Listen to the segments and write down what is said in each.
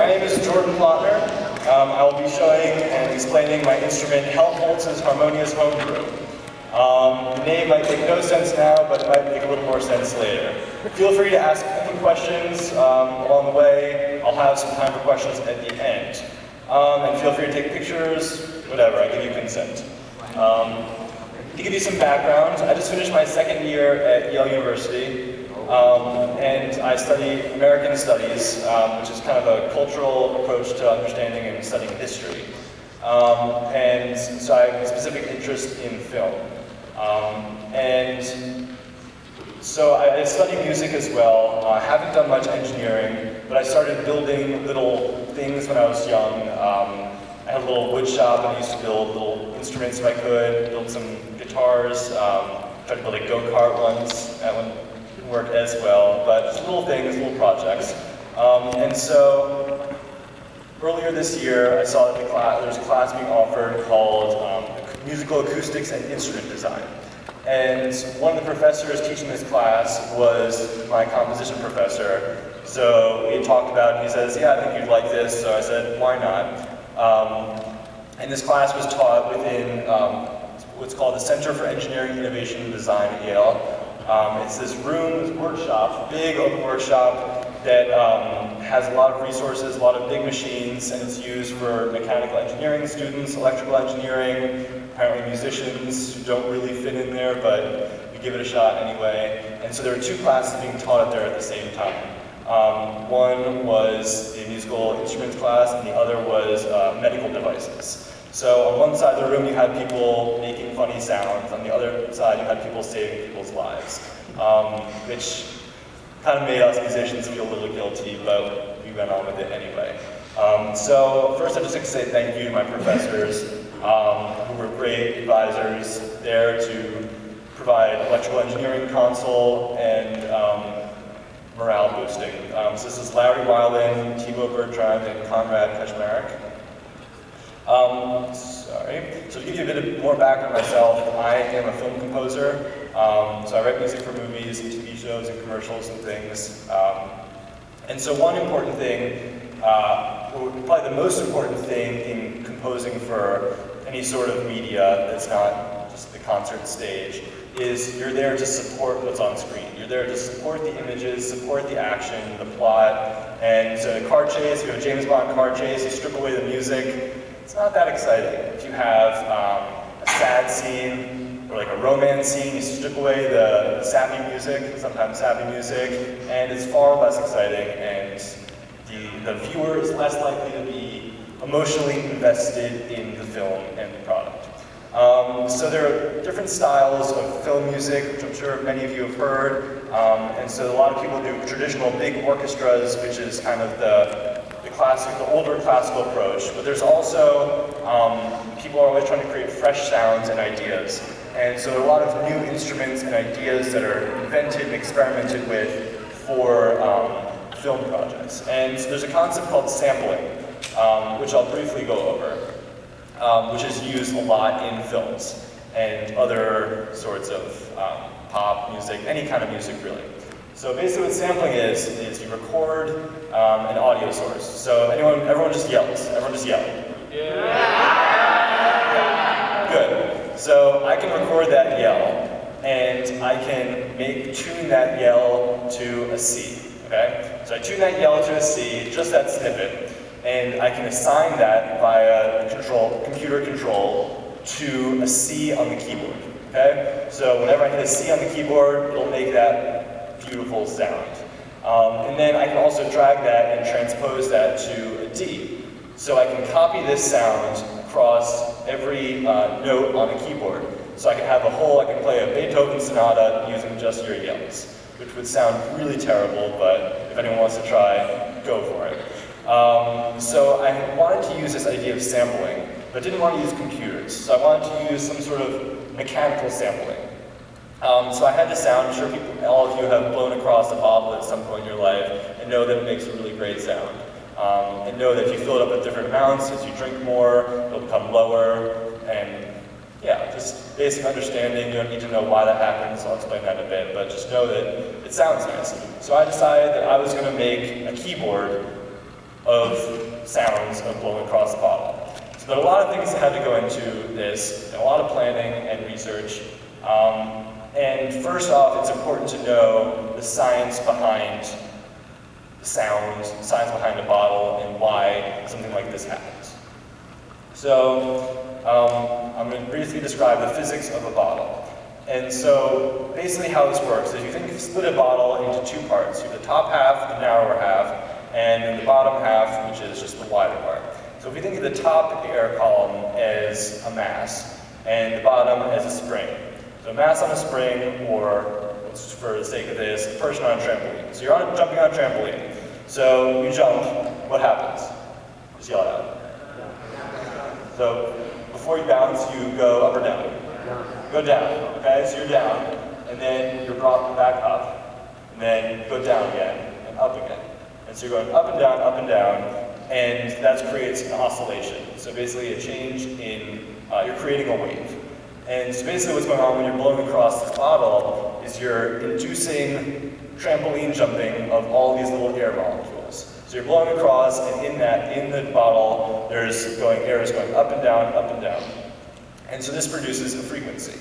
my name is Jordan Plotner. I will be showing and explaining my instrument Helmholtz's Harmonious Homebrew. The name might make no sense now, but it might make a little more sense later. Feel free to ask any questions along the way. I'll have some time for questions at the end. And feel free to take pictures, whatever, I give you consent. To give you some background, I just finished my second year at Yale University, and I study American Studies, which is kind of a cultural approach to understanding and studying history. And so I have a specific interest in film. And so I study music as well. I haven't done much engineering, but I started building little things when I was young. I had a little wood shop and I used to build little instruments if I could, build some guitars, tried to build a go-kart once. That one didn't work as well, but just little things, little projects. And so earlier this year, I saw that there was a class being offered called Musical Acoustics and Instrument Design. And one of the professors teaching this class was my composition professor. So we talked about it, he says, yeah, I think you'd like this. So I said, why not? And this class was taught within what's called the Center for Engineering, Innovation, and Design at Yale. It's this room, this workshop, big open workshop that has a lot of resources, a lot of big machines, and it's used for mechanical engineering students, electrical engineering, apparently musicians who don't really fit in there, but we give it a shot anyway. And so there were two classes being taught up there at the same time. One was a musical instruments class, and the other was medical devices. So on one side of the room you had people making funny sounds, on the other side you had people saving people's lives, which kind of made us musicians feel a little guilty, but we went on with it anyway. So first I'd just like to say thank you to my professors, who were great advisors there to provide electrical engineering console and morale boosting. So this is Larry Weiland, Thibaut Bertrand, and Conrad Kaczmarek. So to give you a bit more background on myself, I am a film composer. So I write music for movies and TV shows and commercials and things. And so one important thing, probably the most important thing in composing for any sort of media that's not just the concert stage, is you're there to support what's on screen. You're there to support the images, support the action, the plot. And so a car chase, if you have a James Bond car chase, you strip away the music, it's not that exciting. If you have a sad scene, or like a romance scene, you strip away the sappy music, sometimes sappy music, and it's far less exciting, and the viewer is less likely to be emotionally invested in the film and the product. So there are different styles of film music, which I'm sure many of you have heard, and so a lot of people do traditional big orchestras, which is kind of the older classical approach, but there's also, people are always trying to create fresh sounds and ideas. And so there are a lot of new instruments and ideas that are invented and experimented with for film projects. And so there's a concept called sampling, which I'll briefly go over, which is used a lot in films and other sorts of pop music, any kind of music really. So basically what sampling is you record an audio source. So everyone just yells. Everyone just yell. Yeah. Good. So I can record that yell, and I can tune that yell to a C. Okay? So I tune that yell to a C, just that snippet, and I can assign that via computer control to a C on the keyboard. Okay? So whenever I hit a C on the keyboard, it'll make that beautiful sound. And then I can also drag that and transpose that to a D. So I can copy this sound across every note on a keyboard. So I can play a Beethoven sonata using just your yells, which would sound really terrible, but if anyone wants to try, go for it. So I wanted to use this idea of sampling, but didn't want to use computers. So I wanted to use some sort of mechanical sampling. So I had this sound. I'm sure all of you have blown across a bottle at some point in your life and know that it makes a really great sound. And know that if you fill it up with different amounts, as you drink more, it'll become lower. And yeah, just basic understanding. You don't need to know why that happens. I'll explain that in a bit, but just know that it sounds nice. So I decided that I was going to make a keyboard of sounds of blowing across the bottle. So there are a lot of things that had to go into this, and a lot of planning and research. And first off, it's important to know the science behind the sound, science behind the bottle, and why something like this happens. So I'm going to briefly describe the physics of a bottle. And so basically how this works is you think split a bottle into two parts. You have the top half, the narrower half, and then the bottom half, which is just the wider part. So if you think of the top air column as a mass, and the bottom as a spring. So a mass on a spring, or for the sake of this, a person on a trampoline. So you're jumping on a trampoline. So you jump, what happens? Just yell it out. So before you bounce, you go up or down? Go down, okay? So you're down, and then you're brought back up, and then go down again, and up again. And so you're going up and down, and that creates an oscillation. So basically a change in, you're creating a wave. And so basically what's going on when you're blowing across this bottle is you're inducing trampoline jumping of all these little air molecules. So you're blowing across, and in the bottle, air is going up and down, up and down. And so this produces a frequency.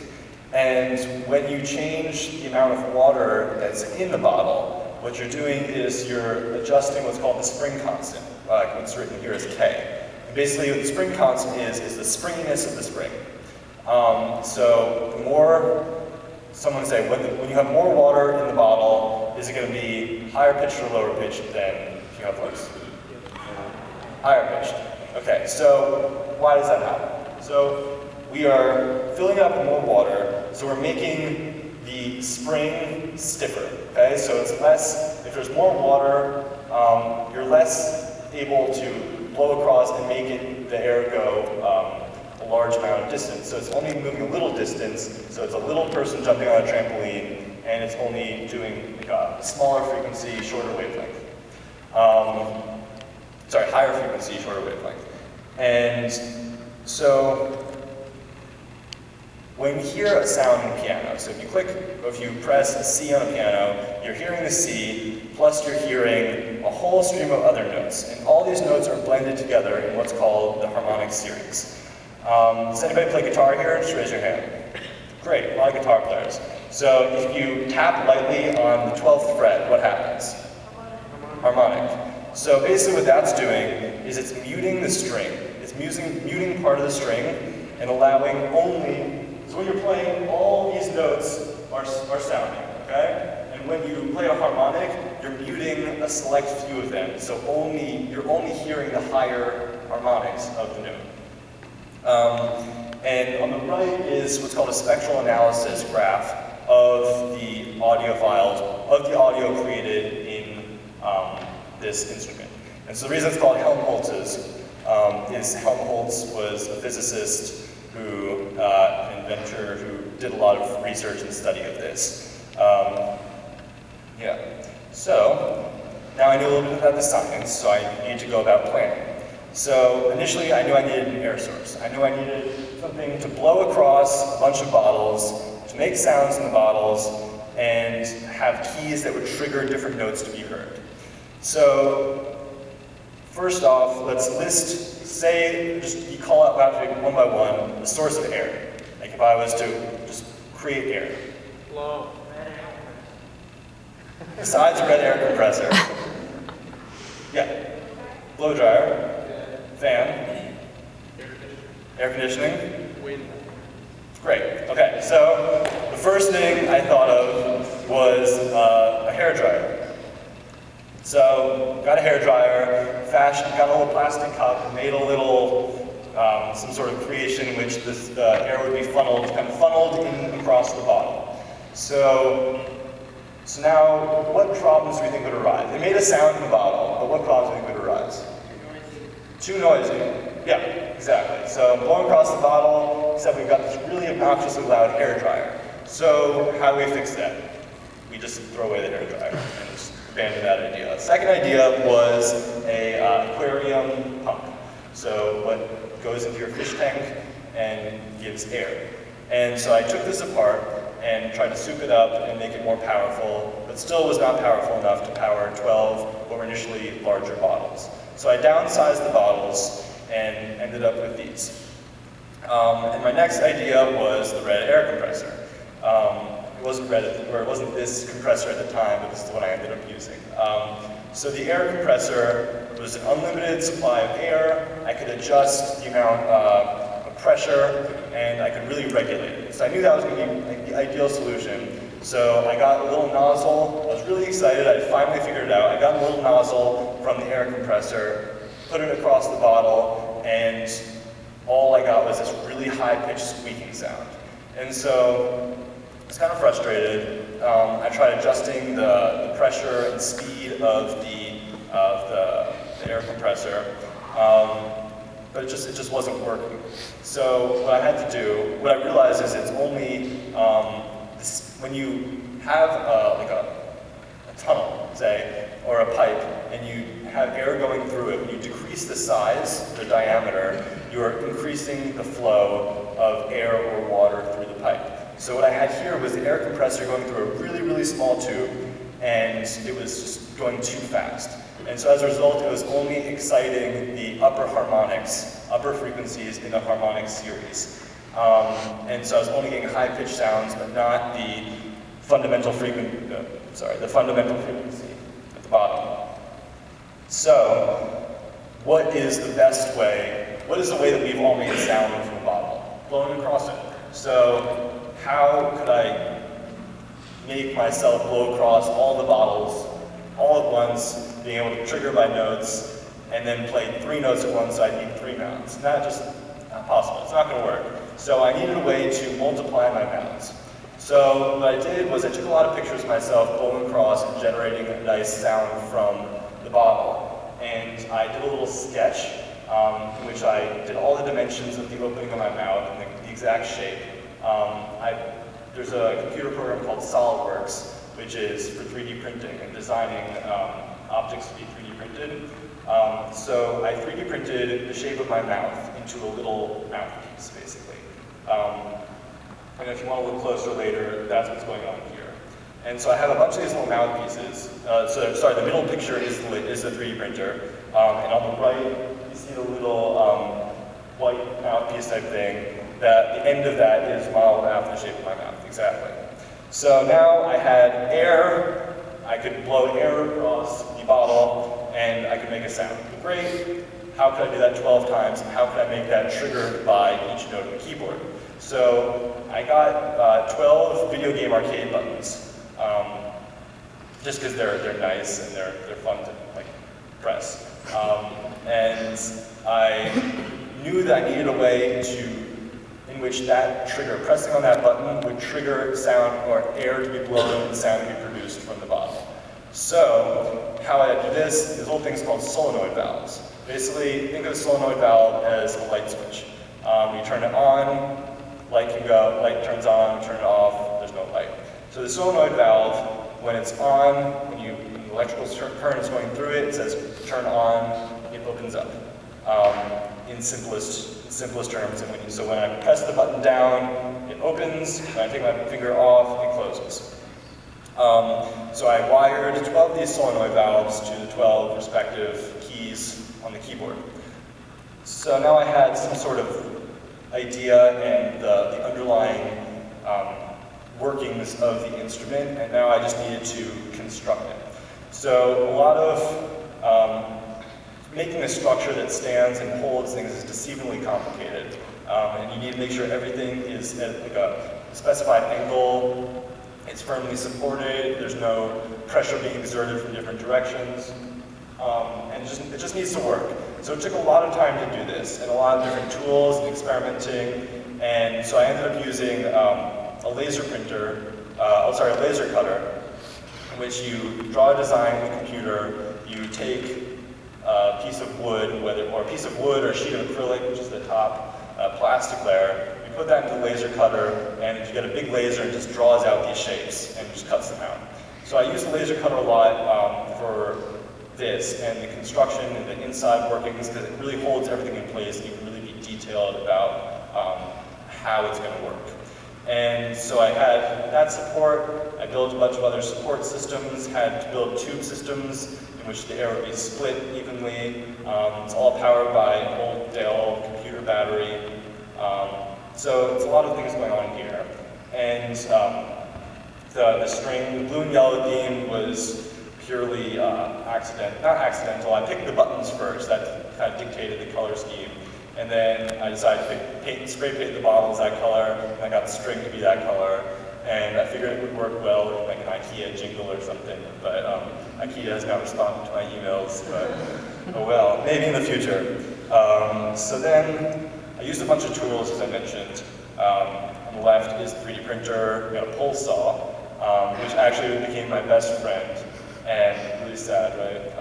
And when you change the amount of water that's in the bottle, what you're doing is you're adjusting what's called the spring constant. What's written here is K. And basically what the spring constant is the springiness of the spring. So the more, someone say, when you have more water in the bottle, is it going to be higher pitched or lower pitched than if you have less? Higher pitched. Okay, so why does that happen? So we are filling up with more water, so we're making the spring stiffer, okay? So it's less, if there's more water, you're less able to blow across and make the air go a large amount of distance. So it's only moving a little distance, so it's a little person jumping on a trampoline, and it's only doing like a smaller frequency, shorter wavelength. Higher frequency, shorter wavelength. And so when you hear a sound in a piano, so if you press a C on a piano, you're hearing the C, plus you're hearing a whole stream of other notes. And all these notes are blended together in what's called the harmonic series. Does anybody play guitar here? Just raise your hand. Great, a lot of guitar players. So if you tap lightly on the 12th fret, what happens? Harmonic. So basically what that's doing is it's muting the string. It's muting part of the string and allowing only, so when you're playing, all these notes are sounding, okay? And when you play a harmonic, you're muting a select few of them. So you're only hearing the higher harmonics of the note. And on the right is what's called a spectral analysis graph of the audio files, of the audio created in this instrument. And so the reason it's called Helmholtz's is Helmholtz was a physicist who, an inventor who did a lot of research and study of this. So now I know a little bit about the science, so I need to go about planning. So initially I knew I needed an air source. I knew I needed something to blow across a bunch of bottles, to make sounds in the bottles, and have keys that would trigger different notes to be heard. So first off, let's list, you call out one by one the source of air. Like if I was to just create air. Blow. Besides a red air compressor. Yeah. Blow dryer. Fan. Air conditioning. Wind. Great. Okay, so the first thing I thought of was a hair dryer. So got a hair dryer, got a little plastic cup, made a little some sort of creation in which the air would be funneled in across the bottle. So now, what problems do we think would arise? They made a sound in the bottle, but what problems do you think would arise? Too noisy. Yeah, exactly. So blowing across the bottle, except we've got this really obnoxiously loud hair dryer. So how do we fix that? We just throw away the hair dryer and just abandon that idea. The second idea was an aquarium pump. So what goes into your fish tank and gives air. And so I took this apart and tried to soup it up and make it more powerful, but still was not powerful enough to power 12 what were initially larger bottles. So I downsized the bottles and ended up with these. And my next idea was the red air compressor. It wasn't red, or it wasn't this compressor at the time, but this is the one I ended up using. So the air compressor was an unlimited supply of air. I could adjust the amount of pressure, and I could really regulate it. So I knew that was going to be like the ideal solution. So I got a little nozzle. I was really excited. I finally figured it out. I got a little nozzle from the air compressor, put it across the bottle, and all I got was this really high-pitched squeaking sound. And so I was kind of frustrated. I tried adjusting the pressure and speed of the air compressor, but it just wasn't working. So what I had to do, what I realized is it's only, when you have like a tunnel, say, or a pipe, and you have air going through it, when you decrease the size, the diameter, you're increasing the flow of air or water through the pipe. So what I had here was the air compressor going through a really, really small tube, and it was just going too fast. And so as a result, it was only exciting the upper harmonics, upper frequencies in the harmonic series. And so I was only getting high-pitched sounds, but not the fundamental frequency at the bottom. So, what is the best way? What is the way that we've all made sound from a bottle? Blowing across it. So, how could I make myself blow across all the bottles all at once, being able to trigger my notes, and then play 3 notes at once, so I need 3 mounts? Not possible. It's not going to work. So I needed a way to multiply my mounts. So what I did was I took a lot of pictures of myself blowing across and generating a nice sound from the bottle. And I did a little sketch in which I did all the dimensions of the opening of my mouth and the exact shape. There's a computer program called SolidWorks, which is for 3D printing and designing objects to be 3D printed. So I 3D printed the shape of my mouth into a little mouthpiece, basically. And if you want to look closer later, that's what's going on here. And so I have a bunch of these little mouthpieces. The middle picture is the 3D printer. And on the right, you see the little white mouthpiece type thing. The end of that is modeled after the shape of my mouth, exactly. So now I had air. I could blow air across the bottle, and I could make a sound. Great. How could I do that 12 times? And how could I make that triggered by each note of the keyboard? So I got 12 video game arcade buttons, just because they're nice and they're fun to press. And I knew that I needed a way in which that trigger, pressing on that button, would trigger sound or air to be blown and sound to be produced from the bottle. So how I do this, this whole thing's called solenoid valves. Basically, think of a solenoid valve as a light switch. You turn it on, light can go, light turns on, turn it off, there's no light. So the solenoid valve, when it's on, when the electrical current is going through it, it says turn on, it opens up. In simplest terms, and so when I press the button down, it opens. When I take my finger off, it closes. So I wired 12 of these solenoid valves to the 12 respective keys on the keyboard. So now I had some sort of idea and the underlying workings of the instrument, and now I just needed to construct it. So a lot of making a structure that stands and holds things is deceivingly complicated, and you need to make sure everything is at a specified angle, it's firmly supported, there's no pressure being exerted from different directions, and it just needs to work. So it took a lot of time to do this, and a lot of different tools and experimenting, and so I ended up using a laser cutter, in which you draw a design in the computer, you take a piece of wood, or a piece of wood or a sheet of acrylic, which is the top plastic layer. You put that into the laser cutter, and you get a big laser and it just draws out these shapes and just cuts them out. So I use the laser cutter a lot for this and the construction and the inside workings, because it really holds everything in place and you can really be detailed about how it's going to work. And so I had that support. I built a bunch of other support systems, had to build tube systems in which the air would be split evenly. It's all powered by an old Dell computer battery. So it's a lot of things going on here. And the blue and yellow theme was purely not accidental. I picked the buttons first. That kind of dictated the color scheme. And then I decided to spray paint the bottles that color, and I got the string to be that color. And I figured it would work well with like an IKEA jingle or something, but IKEA has not responded to my emails, but oh well, maybe in the future. So then I used a bunch of tools, as I mentioned. On the left is the 3D printer, we got a pole saw, which actually became my best friend, and really sad, right?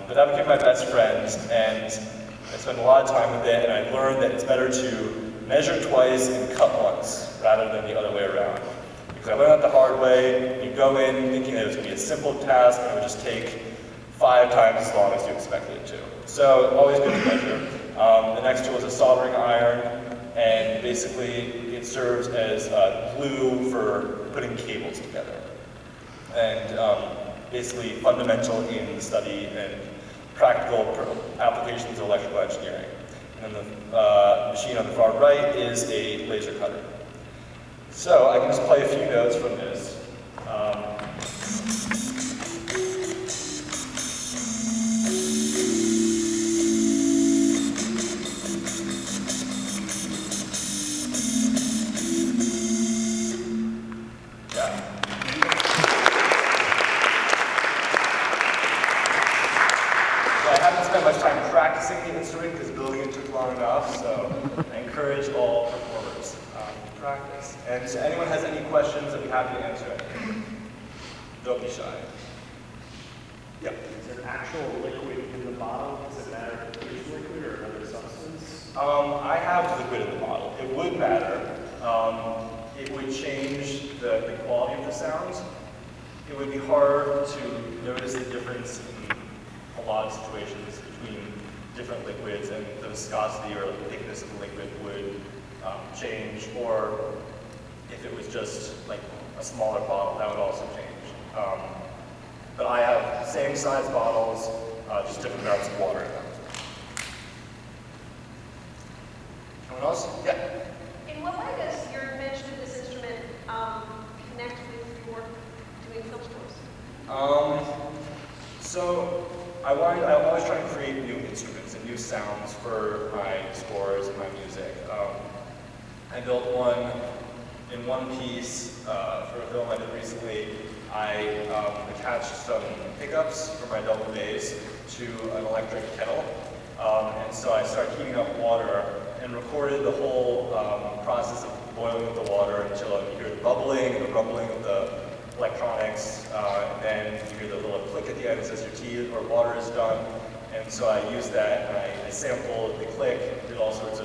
But that became my best friend, and I spent a lot of time with it, and I learned that it's better to measure twice and cut once, rather than the other way around. Because I learned that the hard way. You go in thinking that it was going to be a simple task, and it would just take 5 times as long as you expected it to. So, always good to measure. The next tool is a soldering iron, and basically it serves as glue for putting cables together. And basically fundamental in the study and practical applications of electrical engineering. And then the machine on the far right is a laser cutter. So I can just play a few notes from this. Practicing the instrument because building it took long enough, so I encourage all performers to practice. And if anyone has any questions, I'd be happy to answer anything. Don't be shy. Yep. Is there actual liquid in the bottle? Does it matter if it's liquid or another substance? I have liquid in the bottle. It would matter. It would change the quality of the sounds. It would be hard to notice the difference in a lot of situations between different liquids, and the viscosity or the thickness of the liquid would change, or if it was just like a smaller bottle, that would also change. But I have same size bottles, just different amounts of water in them. Anyone else? Yeah? In what way does your invention of this instrument connect with your work doing film scores? So I'm always trying to create new instruments and new sounds for my scores and my music. I built one in one piece for a film I did recently. I attached some pickups for my double bass to an electric kettle. And so I started heating up water and recorded the whole process of boiling of the water until you hear the bubbling and the rumbling of the electronics, and then you hear the little click at the end that says your tea or water is done. And so I used that, and I sampled the click, did all sorts of